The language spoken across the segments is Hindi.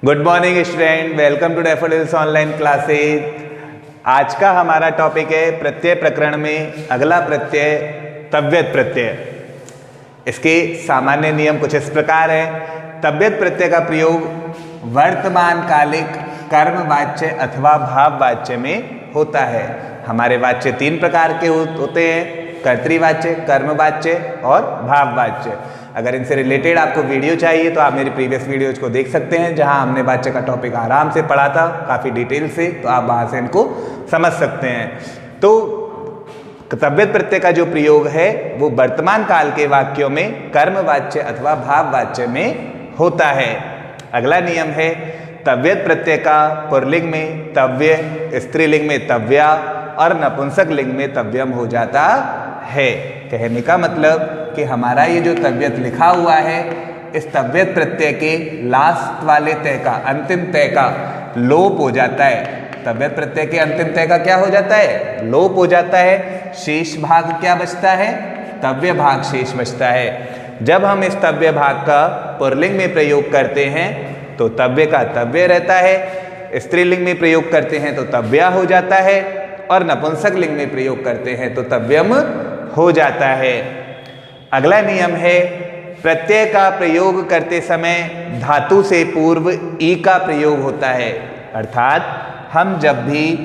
Good morning student, welcome to Daffodils online classes. आज का हमारा टॉपिक है प्रत्यय प्रकरण में अगला प्रत्यय तव्यत प्रत्यय। इसके सामान्य नियम कुछ इस प्रकार है। तव्यत प्रत्यय का प्रयोग वर्तमान कालिक कर्मवाच्य अथवा भाववाच्य में होता है। हमारे वाच्य तीन प्रकार के होते हैं, कर्तृवाच्य, कर्मवाच्य और भाववाच्य। अगर इनसे रिलेटेड आपको वीडियो चाहिए तो आप मेरी प्रीवियस वीडियोज को देख सकते हैं, जहां हमने वाच्य का टॉपिक आराम से पढ़ा था, काफ़ी डिटेल से, तो आप वहां से इनको समझ सकते हैं। तो तव्यत प्रत्यय का जो प्रयोग है वो वर्तमान काल के वाक्यों में कर्मवाच्य अथवा भाववाच्य में होता है। अगला नियम है तव्यत प्रत्यय का पुल्लिंग में तव्य, स्त्रीलिंग में तव्या और नपुंसक लिंग में तव्यम हो जाता है। कहने का मतलब कि हमारा ये जो तव्यत लिखा हुआ है, इस तव्यत प्रत्यय के लास्ट वाले तय का, अंतिम तय का लोप हो जाता है। तव्यत प्रत्यय के अंतिम तय का क्या हो जाता है? लोप हो जाता है। शेष भाग क्या बचता है? तव्य भाग शेष बचता है। जब हम इस तव्य भाग का पुल्लिंग में प्रयोग करते हैं तो तव्य का तव्य रहता है, स्त्रीलिंग में प्रयोग करते हैं तो तव्या हो जाता है और नपुंसक लिंग में प्रयोग करते हैं तो तव्यम हो जाता है। अगला नियम है प्रत्यय का प्रयोग करते समय धातु से पूर्व ई का प्रयोग होता है। अर्थात हम जब भी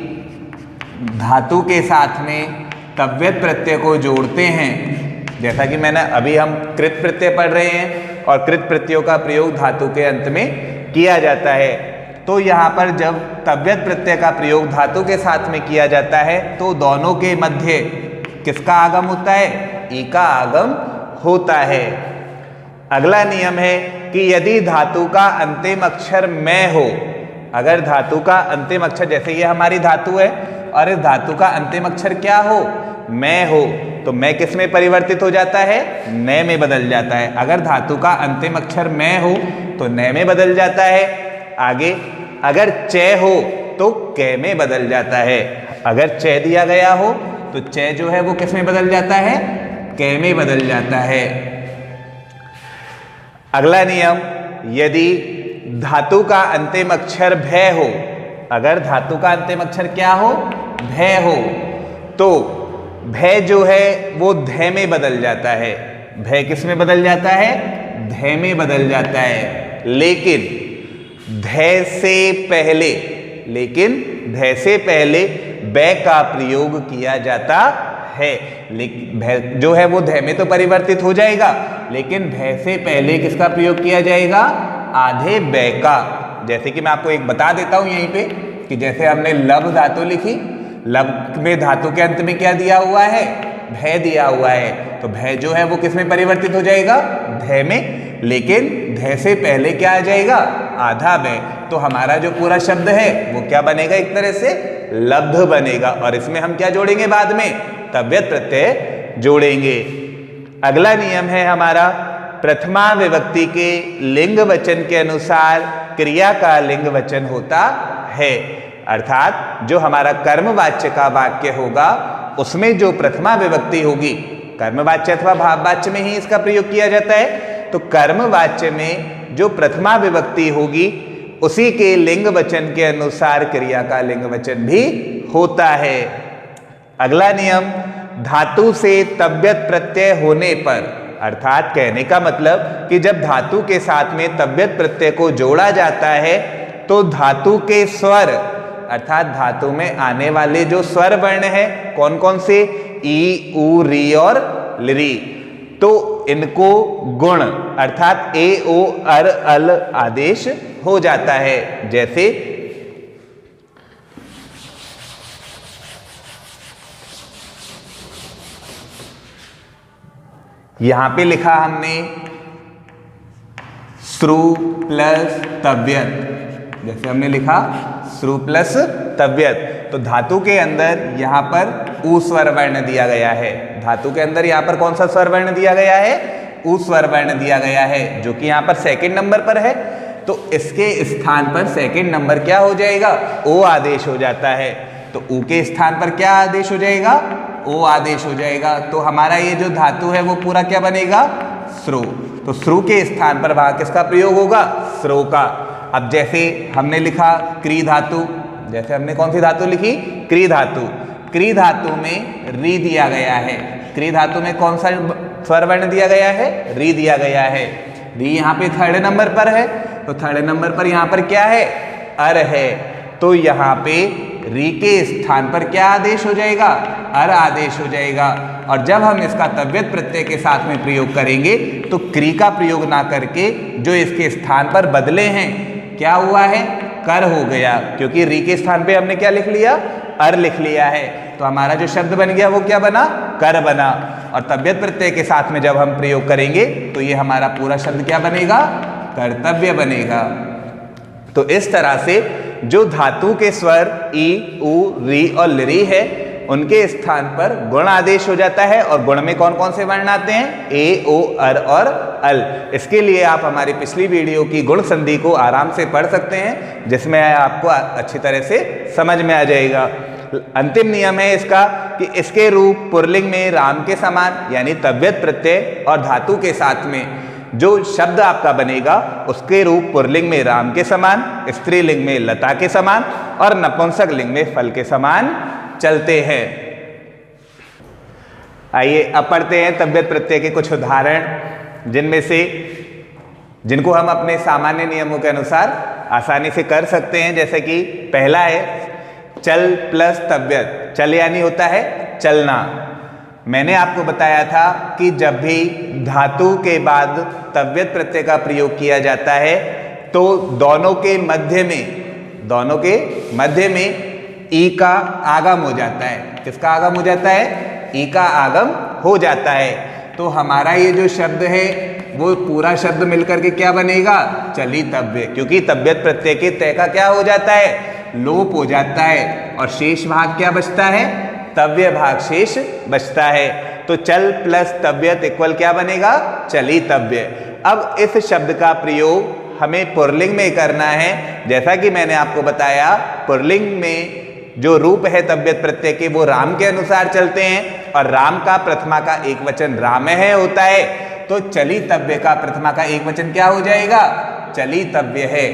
धातु के साथ में तव्यत प्रत्यय को जोड़ते हैं, जैसा कि मैंने अभी हम कृत प्रत्यय पढ़ रहे हैं और कृत प्रत्ययों का प्रयोग धातु के अंत में किया जाता है, तो यहाँ पर जब तव्यत प्रत्यय का प्रयोग धातु के साथ में किया जाता है तो दोनों के मध्य किसका आगम होता है? ई का आगम होता है। अगला नियम है कि यदि धातु का अंतिम अक्षर मैं हो, अगर धातु का अंतिम अक्षर, जैसे ये हमारी धातु है और इस धातु का अंतिम अक्षर क्या हो? मैं हो, तो मैं किस में परिवर्तित हो जाता है? न में बदल जाता है। अगर धातु का अंतिम अक्षर मैं हो तो न में बदल जाता है। आगे अगर च हो तो क में बदल जाता है। अगर च दिया गया हो तो च जो है वो किस में बदल जाता है? क में बदल जाता है। अगला नियम, यदि धातु का अंतिम अक्षर भय हो, अगर धातु का अंतिम अक्षर क्या हो? भय हो, तो भय जो है वो ध में बदल जाता है। भय किस में बदल जाता है? ध में बदल जाता है। लेकिन ध से पहले बै का प्रयोग किया जाता है। लेकिन भय जो है वो ध में तो परिवर्तित हो जाएगा, लेकिन भय से पहले किसका प्रयोग किया जाएगा? आधे बै का। जैसे कि मैं आपको एक बता देता हूं यहीं पे कि जैसे हमने लब धातु लिखी, लब में धातु के अंत में क्या दिया हुआ है? भय दिया हुआ है, तो भय जो है वो किस में परिवर्तित हो जाएगा? ध में। लेकिन ध से पहले क्या आ जाएगा? आधा भय। तो हमारा जो पूरा शब्द है वो क्या बनेगा? एक तरह से लब्ध बनेगा। और इसमें हम क्या जोड़ेंगे? बाद में तव्यत प्रत्यय जोड़ेंगे। अगला नियम है हमारा प्रथमा विभक्ति के लिंग वचन के अनुसार क्रिया का लिंग वचन होता है। अर्थात जो हमारा कर्मवाच्य का वाक्य होगा उसमें जो प्रथमा विभक्ति होगी, कर्मवाच्य अथवा भाववाच्य में ही इसका प्रयोग किया जाता है, तो कर्मवाच्य में जो प्रथमा विभक्ति होगी उसी के लिंग वचन के अनुसार क्रिया का लिंग वचन भी होता है। अगला नियम, धातु से तव्यत प्रत्यय होने पर, अर्थात कहने का मतलब कि जब धातु के साथ में तव्यत प्रत्यय को जोड़ा जाता है तो धातु के स्वर, अर्थात धातु में आने वाले जो स्वर वर्ण है, कौन कौन से? ई, उ, री और लरी, तो इनको गुण अर्थात ए, ओ, अर, अल आदेश हो जाता है। जैसे यहां पे लिखा हमने श्रु प्लस तव्यत, जैसे हमने लिखा श्रु प्लस तव्यत, तो धातु के अंदर यहां पर उ स्वर वर्ण दिया गया है। धातु के अंदर यहां पर कौन सा स्वर वर्ण दिया गया है? उ स्वर वर्ण दिया गया है, जो कि यहां पर सेकंड नंबर पर है। तो इसके स्थान पर सेकंड नंबर क्या हो जाएगा? ओ आदेश हो जाता है। तो उ के स्थान पर क्या आदेश हो जाएगा? ओ आदेश हो जाएगा। तो हमारा ये जो धातु है वो पूरा क्या बनेगा? श्रु। तो श्रु के स्थान पर वहां किसका प्रयोग होगा? श्रो का। अब जैसे हमने लिखा क्री धातु, जैसे हमने कौन सी धातु लिखी, क्री धातु। क्री धातु में री दिया गया है, क्री धातु में कौन सा स्वर वर्ण दिया गया है, री दिया गया है। री यहाँ पे थर्ड नंबर पर है, तो थर्ड नंबर पर यहाँ पर क्या है, अर है। तो यहाँ पे री के स्थान पर क्या आदेश हो जाएगा, अर आदेश हो जाएगा। और जब हम इसका तव्यत प्रत्यय के साथ में प्रयोग करेंगे तो क्री का प्रयोग ना करके जो इसके स्थान पर बदले हैं, क्या हुआ है, कर हो गया, क्योंकि री के स्थान पे हमने क्या लिख लिया, अर लिख लिया है। तो हमारा जो शब्द बन गया वो क्या बना, कर बना। और तव्यत प्रत्यय के साथ में जब हम प्रयोग करेंगे तो ये हमारा पूरा शब्द क्या बनेगा, कर्तव्य बनेगा। तो इस तरह से जो धातु के स्वर ई, उ, री और लरी है उनके स्थान पर गुण आदेश हो जाता है। और गुण में कौन कौन से वर्ण आते हैं, ए, ओ, अर और अल। इसके लिए आप हमारी पिछली वीडियो की गुण संधि को आराम से पढ़ सकते हैं, जिसमें आपको अच्छी तरह से समझ में आ जाएगा। अंतिम नियम है इसका कि इसके रूप पुल्लिंग में राम के समान यानी तव्यत प्रत्यय और धातु के साथ में जो शब्द आपका बनेगा उसके रूप पुल्लिंग में राम के समान, स्त्रीलिंग में लता के समान और नपुंसक लिंग में फल के समान चलते हैं। आइए अब पढ़ते हैं तव्यत प्रत्यय के कुछ उदाहरण, जिनमें से जिनको हम अपने सामान्य नियमों के अनुसार आसानी से कर सकते हैं। जैसे कि पहला है चल प्लस तव्यत। चल यानी होता है चलना। मैंने आपको बताया था कि जब भी धातु के बाद तव्यत प्रत्यय का प्रयोग किया जाता है तो दोनों के मध्य में ई का आगम हो जाता है। किसका आगम हो जाता है, ई का आगम हो जाता है। तो हमारा ये जो शब्द है वो पूरा शब्द मिलकर के क्या बनेगा, चलितव्य, क्योंकि तव्यत प्रत्यय के तय का क्या हो जाता है, लोप हो जाता है और शेष भाग क्या बचता है, तव्य भाग शेष बचता है। तो चल प्लस तव्यत इक्वल क्या बनेगा, चलितव्य। अब इस शब्द का प्रयोग हमें पुल्लिंग में करना है। जैसा कि मैंने आपको बताया पुल्लिंग में जो रूप है तव्यत प्रत्यय के वो राम के अनुसार चलते हैं और राम का प्रथमा का एक वचन राम है होता है। तो चलितव्य का प्रथमा का एक वचन क्या हो जाएगा, चलितव्य है।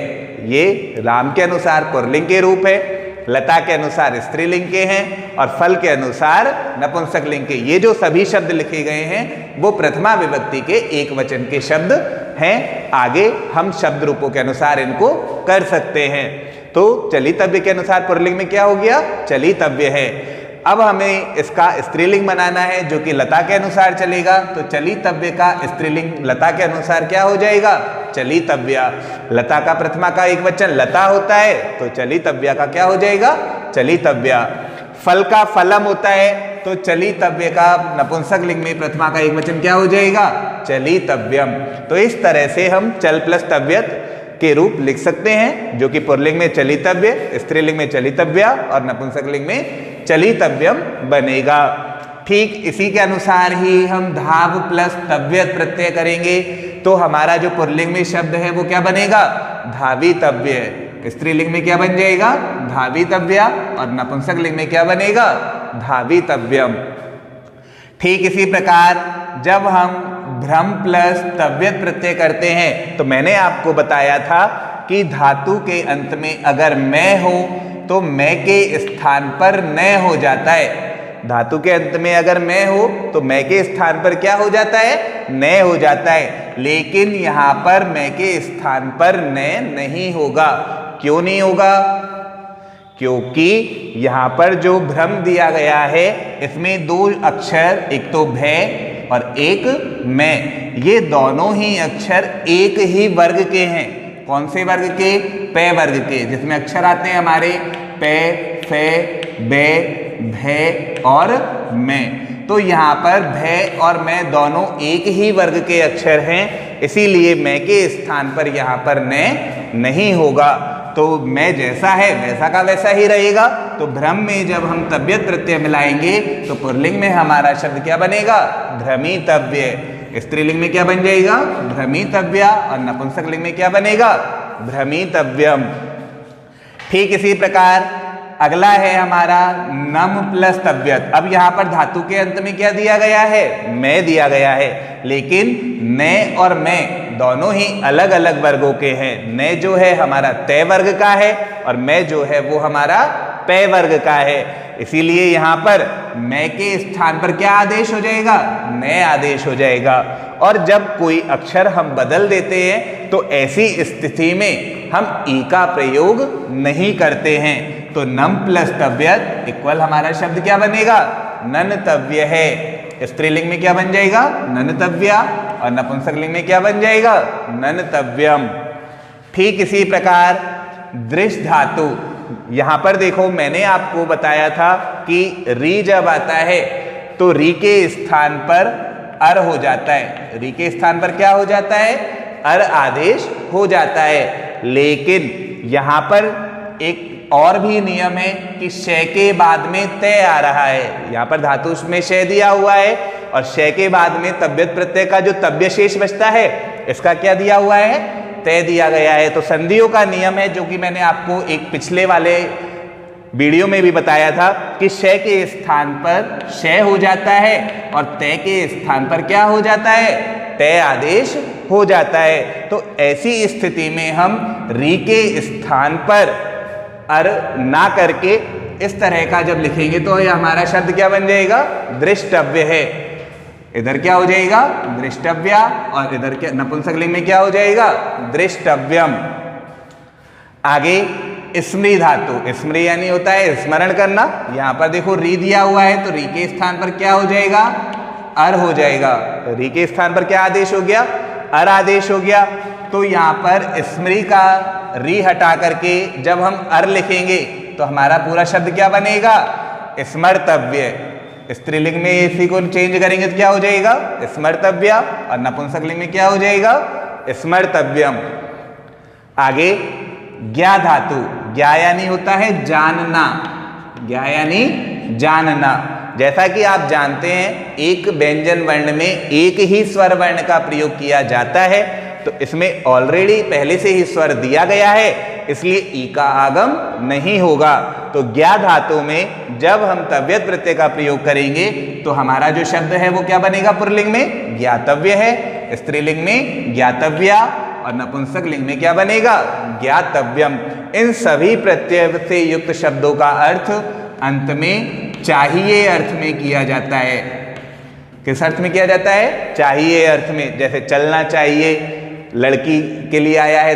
ये राम के अनुसार पुल्लिंग के रूप है, लता के अनुसार स्त्रीलिंग के हैं और फल के अनुसार नपुंसक लिंग के। ये जो सभी शब्द लिखे गए हैं वो प्रथमा विभक्ति के एक वचन के शब्द हैं। आगे हम शब्द रूपों के अनुसार इनको कर सकते हैं। तो चलितव्य के अनुसार पुल्लिंग में क्या हो गया, चलितव्य है। अब हमें इसका स्त्रीलिंग बनाना है जो कि लता के अनुसार चलेगा। तो चलितव्य का स्त्रीलिंग लता के अनुसार क्या हो जाएगा, चलितव्या। लता का प्रथमा का एक वचन लता होता है तो चलितव्या का क्या हो जाएगा, चलितव्या। फल का फलम होता है तो चलितव्य का नपुंसक लिंग में प्रथमा का एक वचन क्या हो जाएगा, चलितव्यम। तो इस तरह से हम चल प्लस तव्यत के रूप लिख सकते हैं, जो कि पुल्लिंग में चलितव्य, स्त्रीलिंग में चलितव्या और नपुंसक लिंग में चलितव्यम बनेगा। ठीक इसी के अनुसार ही हम धाव प्लस तव्यत प्रत्यय करेंगे तो हमारा जो पुल्लिंग में शब्द है वो क्या बनेगा, धावितव्य। स्त्रीलिंग में क्या बन जाएगा, धावितव्या और नपुंसक लिंग में क्या बनेगा, धावितव्यम। ठीक इसी प्रकार जब हम भ्रम प्लस तव्यत प्रत्यय करते हैं तो मैंने आपको बताया था कि धातु के अंत में अगर मैं हो तो मैं के स्थान पर न हो जाता है। धातु के अंत में अगर मैं हो तो मैं के स्थान पर क्या हो जाता है, न हो जाता है। लेकिन यहाँ पर मैं के स्थान पर न नहीं होगा। क्यों नहीं होगा, क्योंकि यहाँ पर जो भ्रम दिया गया है इसमें दो अक्षर, एक तो भय और एक मैं, ये दोनों ही अक्षर एक ही वर्ग के हैं। कौन से वर्ग के, पे वर्ग के, जिसमें अक्षर आते हैं हमारे पे, फे, बे, भे और मैं। तो यहाँ पर भय और मैं दोनों एक ही वर्ग के अक्षर हैं, इसीलिए मैं के स्थान पर यहाँ पर न नहीं होगा। तो मैं जैसा है वैसा का वैसा ही रहेगा। तो भ्रम में जब हम तव्यत प्रत्यय मिलाएंगे तो पुल्लिंग में हमारा शब्द क्या बनेगा, भ्रमितव्य। स्त्रीलिंग में क्या बन जाएगा, भ्रमितव्या और नपुंसक लिंग में क्या बनेगा, भ्रमितव्यम। ठीक इसी प्रकार अगला है हमारा नम प्लस तव्यत। अब यहां पर धातु के अंत में क्या दिया गया है? मैं दिया गया है, लेकिन ने और मैं दोनों ही अलग अलग वर्गों के हैं। ने जो है हमारा तय वर्ग का है और मैं जो है वो हमारा पै वर्ग का है। इसीलिए यहां पर मैं के स्थान पर क्या आदेश हो जाएगा? ने आदेश हो जाएगा। और जब कोई अक्षर हम बदल देते हैं तो ऐसी स्थिति में हम ई का प्रयोग नहीं करते हैं। तो नम प्लस तव्यत इक्वल हमारा शब्द क्या बनेगा? ननतव्य है। स्त्रीलिंग में क्या बन जाएगा? ननतव्या। और नपुंसकलिंग में क्या बन जाएगा? ननतव्यम। ठीक इसी प्रकार दृश धातु, यहां पर देखो मैंने आपको बताया था कि री जब आता है तो री के स्थान पर अर हो जाता है। री के स्थान पर क्या हो जाता है? अर आदेश हो जाता है। लेकिन यहां पर एक और भी नियम है कि शय के बाद में तय आ रहा है। यहां पर धातु में शय दिया हुआ है और शय के बाद में तव्यत प्रत्यय का जो तव्य शेष बचता है इसका क्या दिया हुआ है? तय दिया गया है। तो संधियों का नियम है जो कि मैंने आपको एक पिछले वाले वीडियो में भी बताया था कि शय के स्थान पर शय हो जाता है और तय के स्थान पर क्या हो जाता है? तय आदेश हो जाता है। तो ऐसी स्थिति में हम री के स्थान पर अर ना करके इस तरह का जब लिखेंगे तो यह हमारा शब्द क्या बन जाएगा? दृष्टव्य है। इधर क्या हो जाएगा? दृष्टव्या। और इधर क्या नपुंसकलिंग में क्या हो जाएगा? दृष्टव्यम। आगे स्मृ धातु, स्मृ यानी होता है स्मरण करना। यहां पर देखो री दिया हुआ है तो री के स्थान पर क्या हो जाएगा? अर हो जाएगा। री के स्थान पर क्या आदेश हो गया? अर आदेश हो गया। तो यहां पर स्मृ का री हटा करके जब हम अर लिखेंगे तो हमारा पूरा शब्द क्या बनेगा? स्मर्तव्य। स्त्रीलिंग में इसी को चेंज करेंगे तो क्या हो जाएगा? स्मर्तव्या। और नपुंसकलिंग में क्या हो जाएगा? स्मर्तव्यम। आगे ज्ञा धातु, ज्ञा यानी होता है जानना। ज्ञा यानी जानना। जैसा कि आप जानते हैं एक व्यंजन वर्ण में एक ही स्वर वर्ण का प्रयोग किया जाता है, तो इसमें ऑलरेडी पहले से ही स्वर दिया गया है, इसलिए ई का आगम नहीं होगा। तो ज्ञा धातु में जब हम तव्यत प्रत्यय का प्रयोग करेंगे तो हमारा जो शब्द है वो क्या बनेगा? पुल्लिंग में ज्ञातव्य है, स्त्रीलिंग में ज्ञातव्या और नपुंसक लिंग में क्या बनेगा? ज्ञातव्यम। इन सभी प्रत्यय से युक्त शब्दों का अर्थ अंत में चाहिए अर्थ में किया जाता है। किस अर्थ में किया जाता है? चाहिए अर्थ में। जैसे चलना चाहिए, लड़की के लिए आया है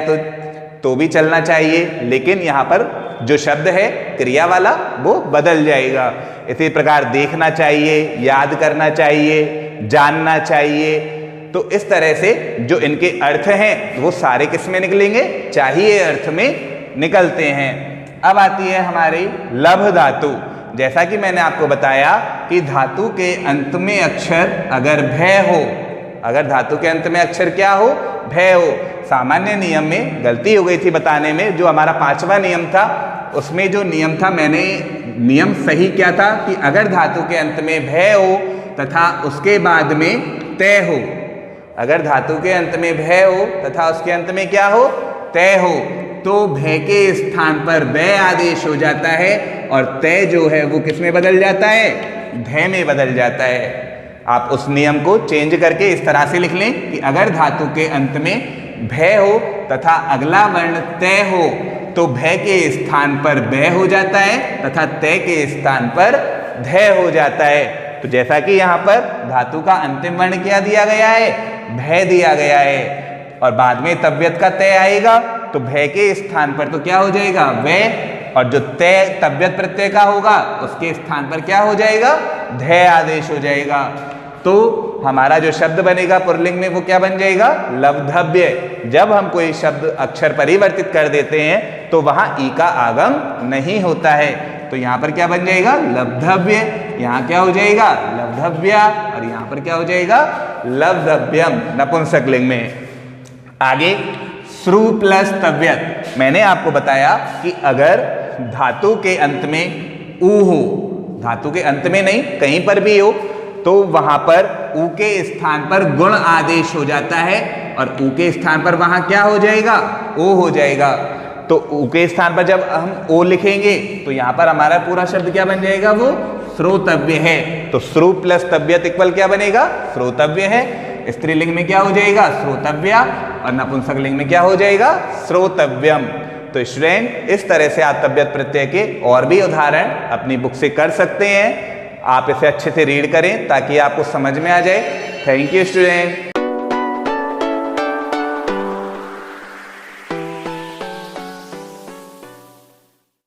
तो भी चलना चाहिए, लेकिन यहाँ पर जो शब्द है क्रिया वाला वो बदल जाएगा। इसी प्रकार देखना चाहिए, याद करना चाहिए, जानना चाहिए। तो इस तरह से जो इनके अर्थ हैं वो सारे किस में निकलेंगे? चाहिए अर्थ में निकलते हैं। अब आती है हमारी लभ धातु। जैसा कि मैंने आपको बताया कि धातु के अंत में अक्षर अगर भय हो, अगर धातु के अंत में अक्षर क्या हो? भय हो। सामान्य नियम में गलती हो गई थी बताने में, जो हमारा 5वां नियम था उसमें जो नियम था, मैंने नियम सही क्या था कि अगर धातु के अंत में भय हो तथा उसके बाद में तय हो, अगर धातु के अंत में भय हो तथा उसके अंत में क्या हो? तय हो, तो भय के स्थान पर वय आदेश हो जाता है और तय जो है वो किस में बदल जाता है? धय में बदल जाता है। आप उस नियम को चेंज करके इस तरह से लिख लें कि अगर धातु के अंत में भय हो तथा अगला वर्ण तय हो तो भय के स्थान पर वय हो जाता है तथा तय के स्थान पर धय हो जाता है। तो जैसा कि यहाँ पर धातु का अंतिम वर्ण क्या दिया गया है? भय दिया गया है और बाद में तव्यत का तय आएगा तो भय के स्थान पर तो क्या हो जाएगा? वय, और जो तय तव्यत प्रत्यय का होगा उसके स्थान पर क्या हो जाएगा? धय आदेश हो जाएगा। तो हमारा जो शब्द बनेगा पुल्लिंग में वो क्या बन जाएगा? लब्धव्य। जब हम कोई शब्द अक्षर परिवर्तित कर देते हैं तो वहां ई का आगम नहीं होता है, तो यहाँ पर क्या बन जाएगा? लब्धव्य। यहाँ क्या हो जाएगा? लब्धव्या। और यहाँ पर क्या हो जाएगा? लब्धव्यम नपुंसक लिंग में। आगे श्रु प्लस तव्यत। मैंने आपको बताया कि अगर धातु के अंत में ऊ हो, धातु के अंत में नहीं कहीं पर भी हो, तो वहां पर ऊ के स्थान पर गुण आदेश हो जाता है और ऊ के स्थान पर वहां क्या हो जाएगा? ओ हो जाएगा। तो उ के स्थान पर जब हम ओ लिखेंगे तो यहाँ पर हमारा पूरा शब्द क्या बन जाएगा, वो श्रोतव्य है। तो श्रु प्लस तव्यत इक्वल क्या बनेगा, श्रोतव्य है। स्त्रीलिंग में क्या हो जाएगा, श्रोतव्या, और नपुंसकलिंग में क्या हो जाएगा, श्रोतव्यम। तो स्टूडेंट इस तरह से आप तव्यत प्रत्यय के और भी उदाहरण अपनी बुक से कर सकते हैं। आप इसे अच्छे से रीड करें ताकि आपको समझ में आ जाए। Thank you student.